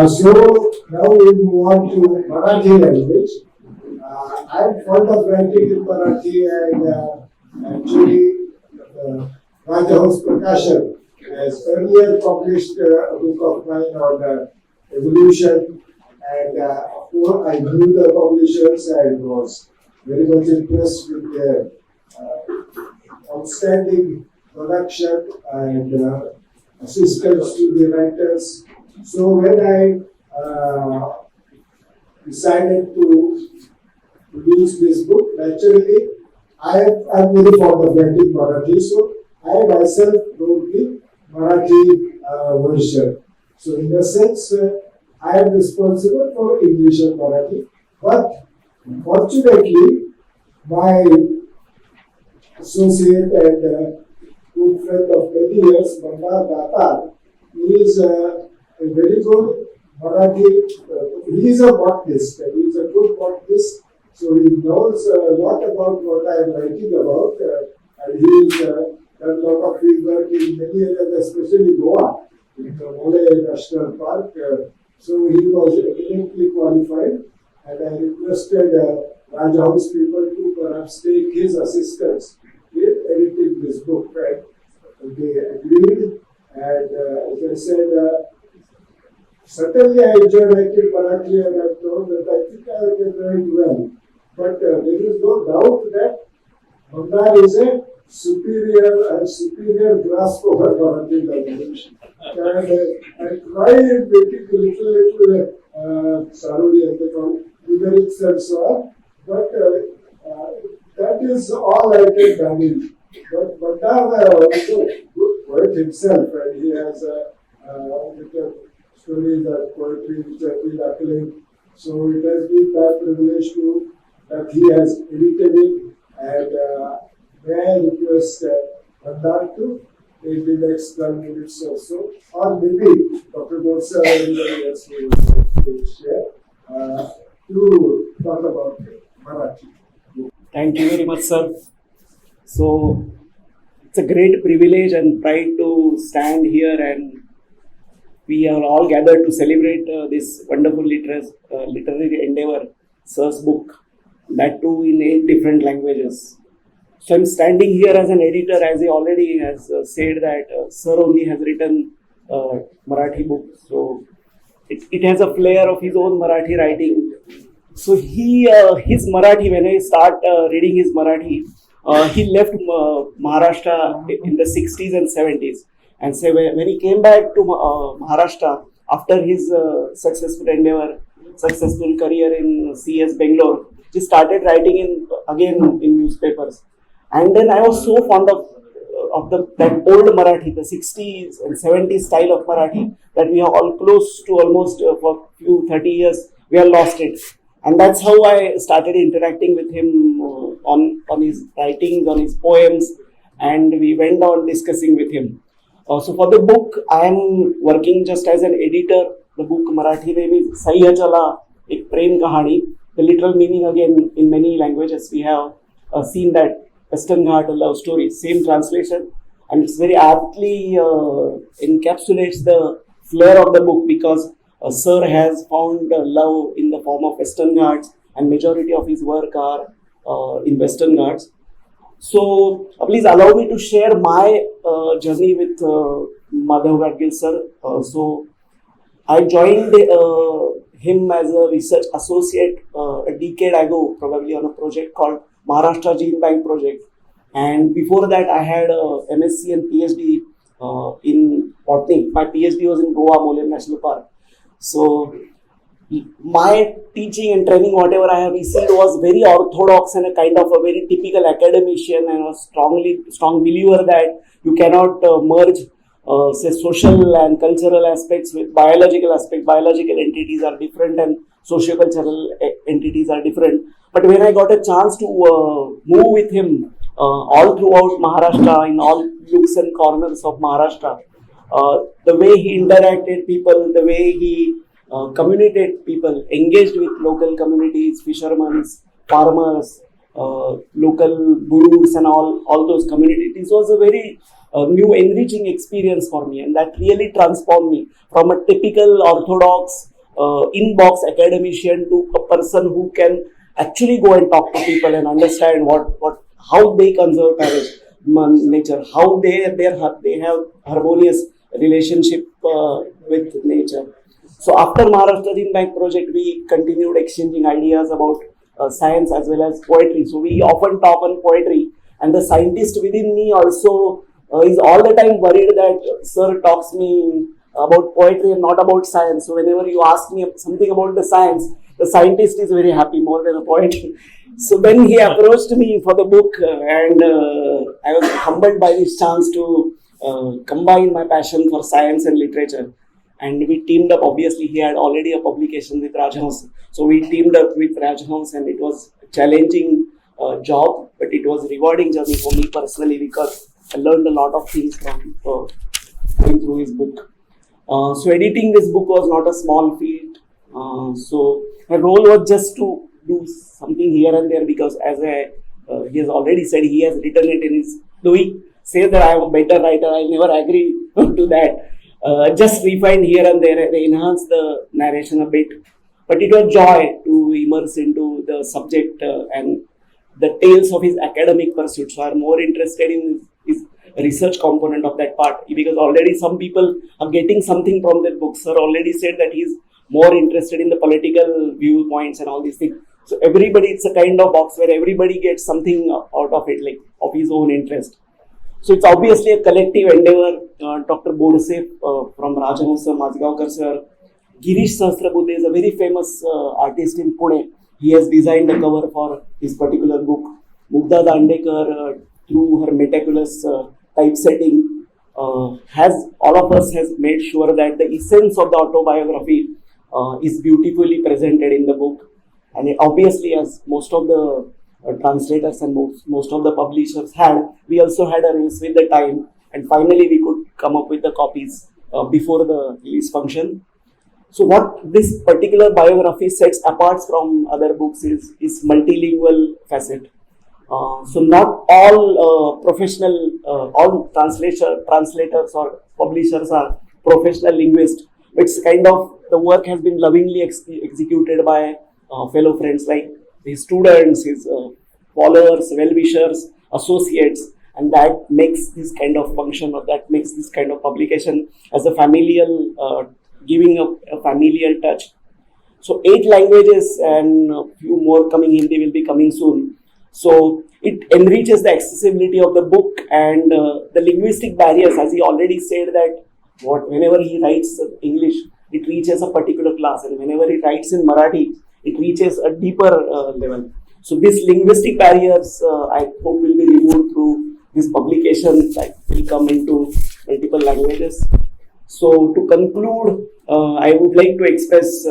So now we move on to Marathi language. I'm fond of writing in Marathi and actually Rajahans Prakashan has earlier published a book of mine on evolution, and I knew the publishers and was very much impressed with their outstanding production and assistance to the writers. So when I decided to produce this book, naturally I'm very fond of writing Marathi, so I myself wrote the Marathi version. So in a sense, I am responsible for English and Marathi, but fortunately, my associate and good friend of many years, Mandar Datar, he is a very good Marathi, he is a botanist, he is a good botanist, so he knows a lot about what I am writing about, and he has done a lot of field work in many areas, especially Goa, in the Vanarai National Park. So he was eminently qualified, and I requested Rajahans people to perhaps take his assistance in editing this book. And they agreed, and as I said, certainly I enjoy writing Marathi, and I told that I think I can write well. But there is no doubt that Mandar is a superior grasp of her Marathi language. And I tried making a little Sarodi and the lyrics and so on, but that is all I can manage. But Mandar also good poet himself, and he has written stories and poetry which have been acclaimed. So it has been my privilege that he has edited it, and may I request Mandar to take the next 12 minutes or so, or maybe Dr. Borse or anybody else will share to talk about Marathi. Thank you very much, sir. So, it's a great privilege and pride to stand here, and we are all gathered to celebrate this wonderful literary endeavor, sir's book, that too in 8 different languages. So I'm standing here as an editor, as he already has said that sir only has written Marathi book. So it has a flair of his own Marathi writing. So his Marathi, when I start reading his Marathi, he left Maharashtra in the 60s and 70s. And so when he came back to Maharashtra after his successful career in CS Bangalore, he started writing again in newspapers. And then I was so fond of that old Marathi, the 60s and 70s style of Marathi, that we are all close to almost for a few 30 years, we have lost it. And that's how I started interacting with him on his writings, on his poems, and we went on discussing with him. So for the book, I am working just as an editor. The book Marathi name is Sahyachala, a premkahani. The literal meaning again in many languages we have seen that Western Ghat, a love story, same translation, and it's very aptly encapsulates the flair of the book because Sir has found love in the form of Western Ghats, and majority of his work are in Western Ghats. So please allow me to share my journey with Madhav Gadgil sir. So I joined him as a research associate a decade ago, probably on a project called Maharashtra Gene Bank project, and before that I had a MSc and PhD in botany. My PhD was in Goa, Molen National Park. So my teaching and training, whatever I have received, was very orthodox and a kind of a very typical academician, and a strong believer that you cannot merge say social and cultural aspects with biological aspects. Biological entities are different and socio-cultural entities are different. But when I got a chance to move with him all throughout Maharashtra, in all nooks and corners of Maharashtra, the way he interacted people, the way he communicated people, engaged with local communities, fishermen, farmers, local gurus and all those communities. This was a very new, enriching experience for me, and that really transformed me from a typical orthodox in-box academician to a person who can actually go and talk to people and understand how they conserve nature, how they have harmonious relationship with nature. So after Maharashtra Din Bank project, we continued exchanging ideas about science as well as poetry. So we often talk on poetry, and the scientist within me also is all the time worried that sir talks me about poetry and not about science. So whenever you ask me something about the science, the scientist is very happy more than the poet. So then he approached me for the book, and I was humbled by this chance to combine my passion for science and literature. And we teamed up. Obviously, he had already a publication with Rajhans, so we teamed up with Rajhans, and it was a challenging job, but it was a rewarding journey for me personally because I learned a lot of things from going through his book. So editing this book was not a small feat. So my role was just to do something here and there because, as he has already said, he has written it in his. Though he says that I am a better writer, I never agree to that. Just refined here and there, enhance the narration a bit. But it was joy to immerse into the subject and the tales of his academic pursuits. So I'm more interested in his research component of that part, because already some people are getting something from that book. Sir already said that he's more interested in the political viewpoints and all these things. So everybody, it's a kind of box where everybody gets something out of it, like of his own interest. So it's obviously a collective endeavor. Dr. Borse from Rajahans, Mazgaonkar sir, Girish Sahasrabuddhe is a very famous artist in Pune. He has designed the cover for his particular book. Mugdha Dandekar, through her meticulous typesetting, has all of us has made sure that the essence of the autobiography is beautifully presented in the book. And obviously, as most of the translators and most of the publishers had, we also had a race with the time, and finally we could come up with the copies before the release function. So what this particular biography sets apart from other books is multilingual facet. So not all all translators or publishers are professional linguists. It's kind of, the work has been lovingly executed by fellow friends like his students, his followers, well-wishers, associates, and that makes this kind of function, or that makes this kind of publication as a familial, giving a familial touch. So 8 languages and a few more coming, Hindi will be coming soon. So it enriches the accessibility of the book and the linguistic barriers, as he already said that whenever he writes English, it reaches a particular class, and whenever he writes in Marathi, it reaches a deeper level. So these linguistic barriers, I hope, will be removed through this publication that will come into multiple languages. So to conclude, I would like to express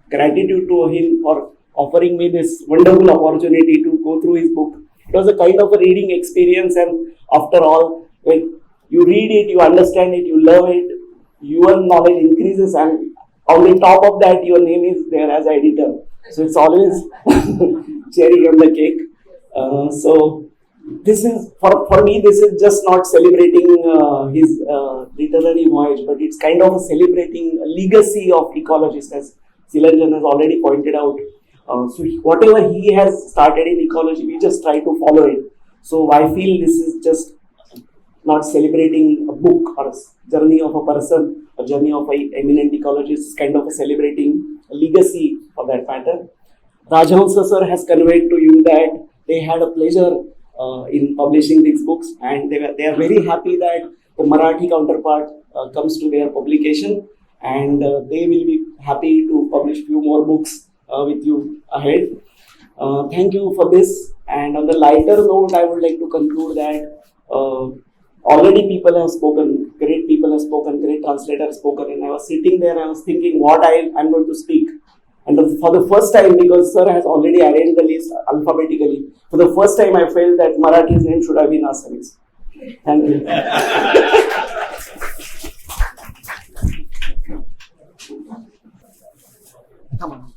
gratitude to him for offering me this wonderful opportunity to go through his book. It was a kind of a reading experience, and after all, when you read it, you understand it, you love it, your knowledge increases, and on the top of that, your name is there as editor. So it's always cherry on the cake. So this is, for me, this is just not celebrating his literary voyage, but it's kind of celebrating a legacy of ecologists, as Silanjan has already pointed out. So whatever he has started in ecology, we just try to follow it. So I feel this is just not celebrating a book or a journey of a person, a journey of an eminent ecologist, kind of a celebrating a legacy for that matter. Rajahans sir has conveyed to you that they had a pleasure in publishing these books, and they are very happy that the Marathi counterpart comes to their publication, and they will be happy to publish few more books with you ahead. Thank you for this. And on the lighter note, I would like to conclude that already people have spoken, great people have spoken, great translators have spoken, and I was sitting there, I was thinking what I'm going to speak. And for the first time, because sir has already arranged the list alphabetically, for the first time I felt that Marathi's name should have been Assamese. Thank you. Come on.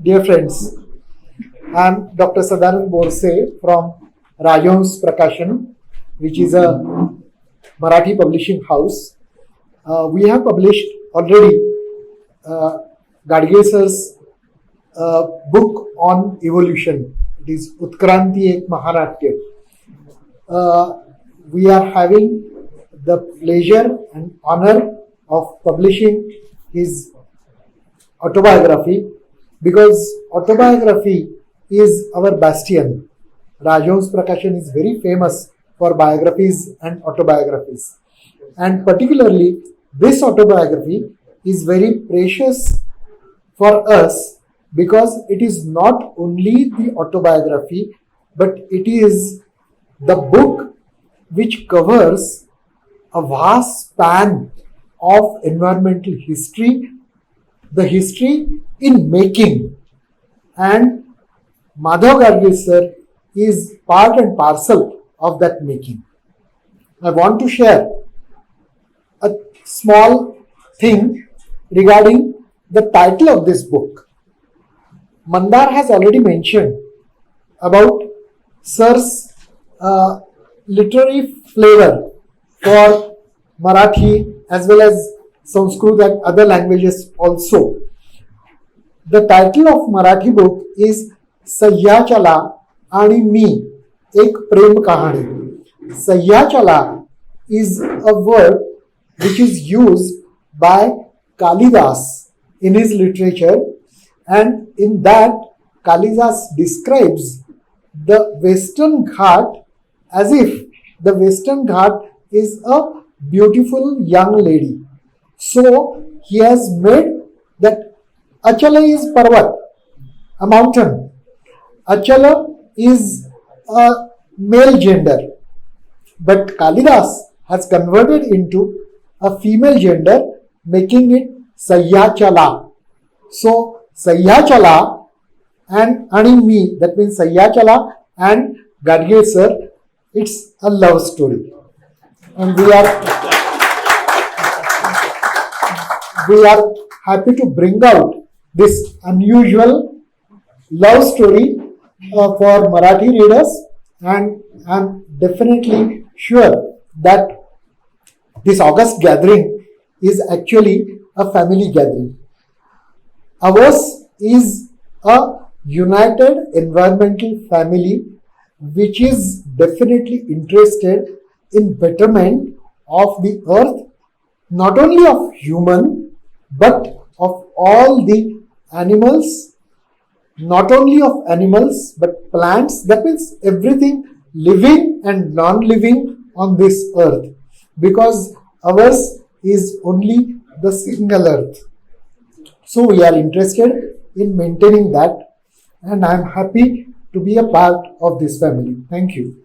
Dear friends, I am Dr. Sadanand Borse from Rajhans Prakashan, which is a Marathi publishing house. We have published already Gadgil sir's book on evolution. It is Utkranti Ek Mahanatya. We are having the pleasure and honor of publishing his autobiography, because autobiography is our bastion. Rajhans Prakashan is very famous for biographies and autobiographies. And particularly, this autobiography is very precious for us because it is not only the autobiography, but it is the book which covers a vast span of environmental history, the history in making. And Madhav Gadgil sir is part and parcel of that making. I want to share a small thing regarding the title of this book. Mandar has already mentioned about sir's literary flavor for Marathi as well as Sanskrit and other languages also. The title of Marathi book is Sahyachala आणि मी एक premkahani. Sahyachala is a word which is used by Kalidas in his literature, and in that Kalidas describes the Western Ghat as if the Western Ghat is a beautiful young lady. So he has made that Achala is Parvat, a mountain. Achala is a male gender, but Kalidas has converted into a female gender, making it Sahyachala. So Sahyachala and me, that means Sahyachala and Gadgil sir, it's a love story. And we are happy to bring out this unusual love story for Marathi readers, and I'm definitely sure that this August gathering is actually a family gathering. Ours is a united environmental family which is definitely interested in betterment of the earth, not only of human but of all the animals, not only of animals but plants, that means everything living and non-living on this earth, because ours is only the single earth. So we are interested in maintaining that, and I am happy to be a part of this family. Thank you.